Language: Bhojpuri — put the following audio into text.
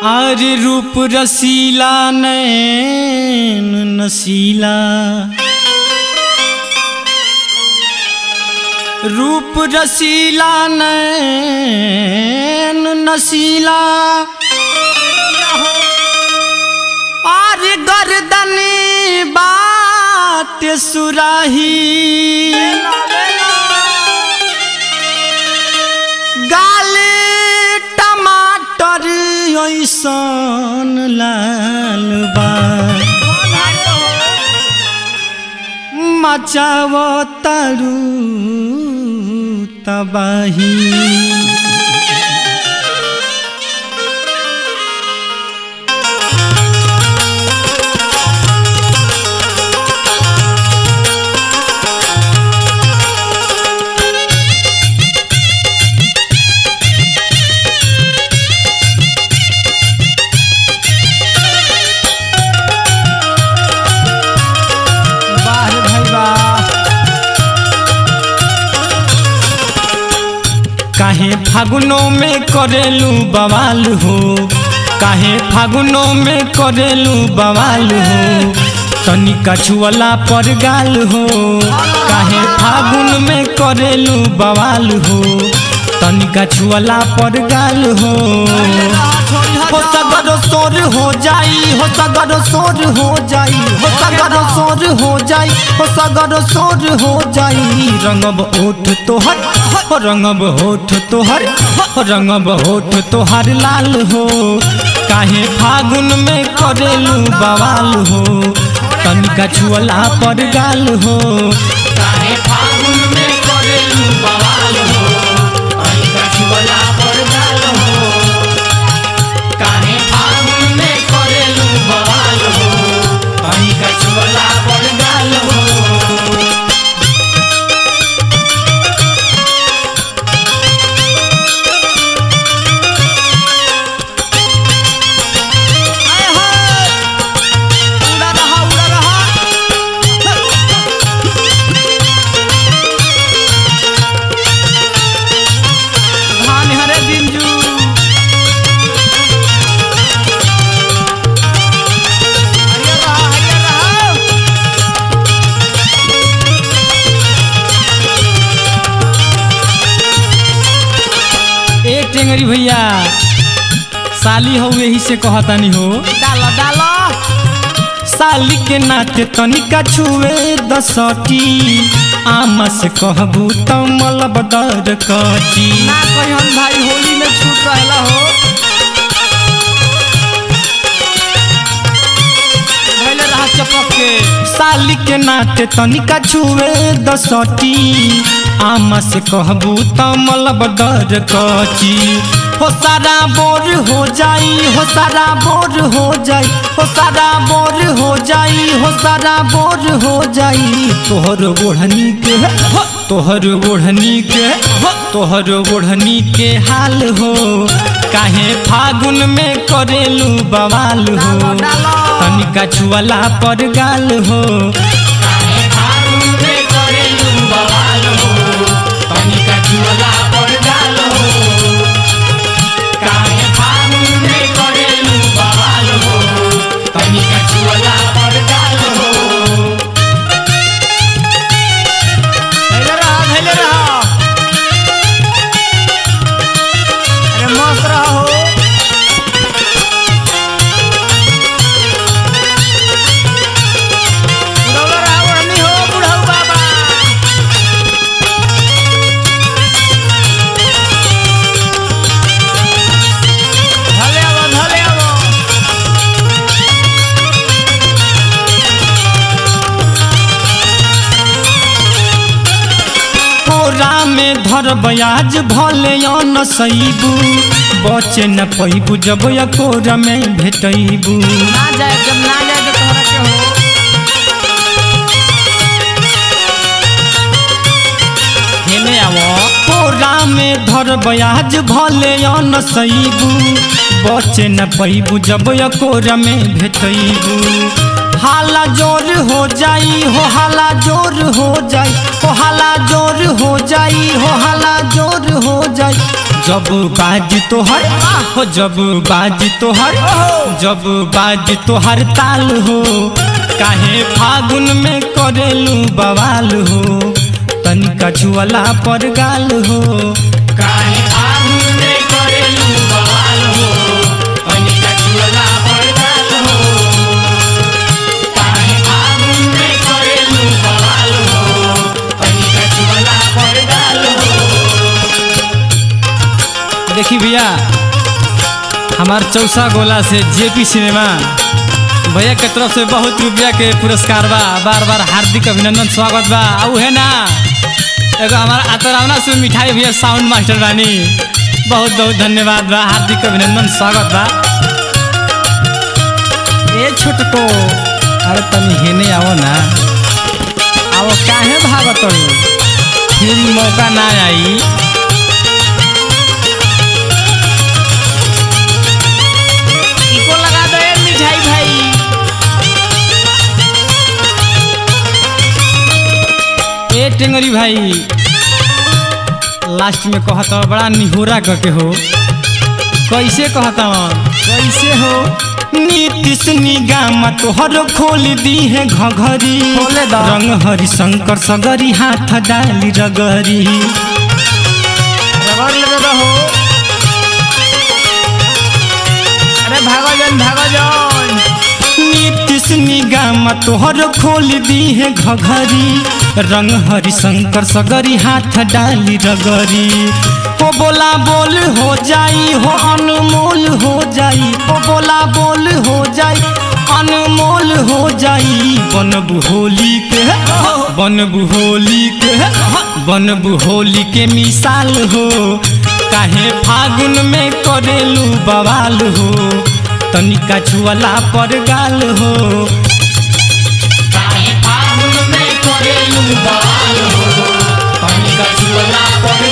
आर्य रूप रसीला नैन नसीला, रूप रसीला नैन नसीला, आर्य गर्दन बात सुराही, गाले टमाटर ऐसन लाल बा, मचाव तारू तबाही। काहे फागुनों में करेलू बवाल हो, काहे फागुनों में करेलू बवाल हो, तनिका छुअला पर गाल हो। काहे फागुन में करेलू बवाल हो, तनिका छुअला पर गाल हो। हो सगर सोर हो जाई, हो सगर सोर हो जाई, हो सगर सोर हो जाई, हो सगर सोर हो जाई। रंगब ओठ तोहर, रंगब होठ तोहर, रंगब होठ तोहर लाल हो। काहे फागुन में करेलू बवाल हो, तनिका छुअला पर गाल हो। काहे फागुन में करेलू बवाल हो, तनिका छुअला पर गाल हो। काहे फागुन में करेलू बवाल हो, तनिका छुअला पर गाल हो। टेंगरी भैया साली हो यही से कहतानी हो, डालो डालो साली के नाते तनिका छुए दसटी। आमा से कहबू तो मलब दर कची ना कहन भाई, होली में छूट रहला हो। भइले रहा चपक के साली के नाते तनिका छुए दसटी। आमा से कहबू तो मलब दर कची। हो सारा बोर हो जाई, हो सारा बोर हो जाई, हो सारा बोर हो जाई, हो सारा बोर हो जाई। तोहर ओढ़नी के, तोहर ओढ़नी के, तोहर ओढ़नी के हाल हो। काहे फागुन में करेलू बवाल हो, तनिका छुअला पर गाल हो। काहे फागुन में करेलू बवाल हो, तनिका छुअला पर गाल हो। काहे फागुन में करेलू बवाल हो, तनिका छुअला पर गाल हो। धैले रहा, धैले रहा, अरे मस्त रहा हो। बुढ़ौला रहा बढ़नी हो, बुढ़ऊ बाबा। में धर बयाज भले न सईबू, बचे न पैबू जब अकोर में भेटैबू। ना जाए जब ना जाए तो तोहरा के हो। हेने आवो कोरा में धर बयाज भले न सईबू, बचे न पैबू जब अकोर में भेटैबू। हाला जोर हो जाई, हो हाला जोर हो जाई, हो हाला जोर हो जाई, हो हाला जोर हो जाई। जब बाजी तोहर हो जब बाजी तोहर जब बाजी तोहर ताल हो काहे फागुन में करेलू बवाल हो तनिका छुअला पर गाल हो काहे फागुन में करेलू बवाल हो तनिका छुअला पर गाल हो काहे फागुन में करेलू बवाल हो तनिका छुअला पर गाल हो। देखी भैया हमार चौसा गोला से जेपी सिनेमा भैया के तरफ से बहुत रुपया के पुरस्कार बा बार बार हार्दिक अभिनंदन स्वागत बा आउ है ना एगो हमारा आतरावना से मिठाई भैया साउंड मास्टर रानी बहुत बहुत धन्यवाद बा हार्दिक अभिनंदन स्वागत बा। ए छोटको अरे तनी हेने आओ ना आओ काहे भागत हो फिर मौका ना आई इको लगा दो मिठाई भाई। ए टेंगरी भाई लास्ट में कहता बड़ा निहोरा करके हो कैसे कहता कैसे हो नीतीश निगाम तोहर खोल दी है घघरी रंग हरि शंकर सगरी हाथ डाली रगरी रगड़ ले रहो अरे भागो नीतीश निगाम तोहर खोल दी है घघरी रंग हरि शंकर सगरी हाथ डाली रगरी हो बोला बोल हो जाई हो अनमोल हो जाई हो बोला बोल हो जाई अनमोल हो जाई बनबू होली के बनबू होली के मिसाल हो काहे फागुन में करेलू बवाल हो तनिका छुअला पर गाल हो काहे फागुन में करेलू बवाल हो तनिका छुअला पर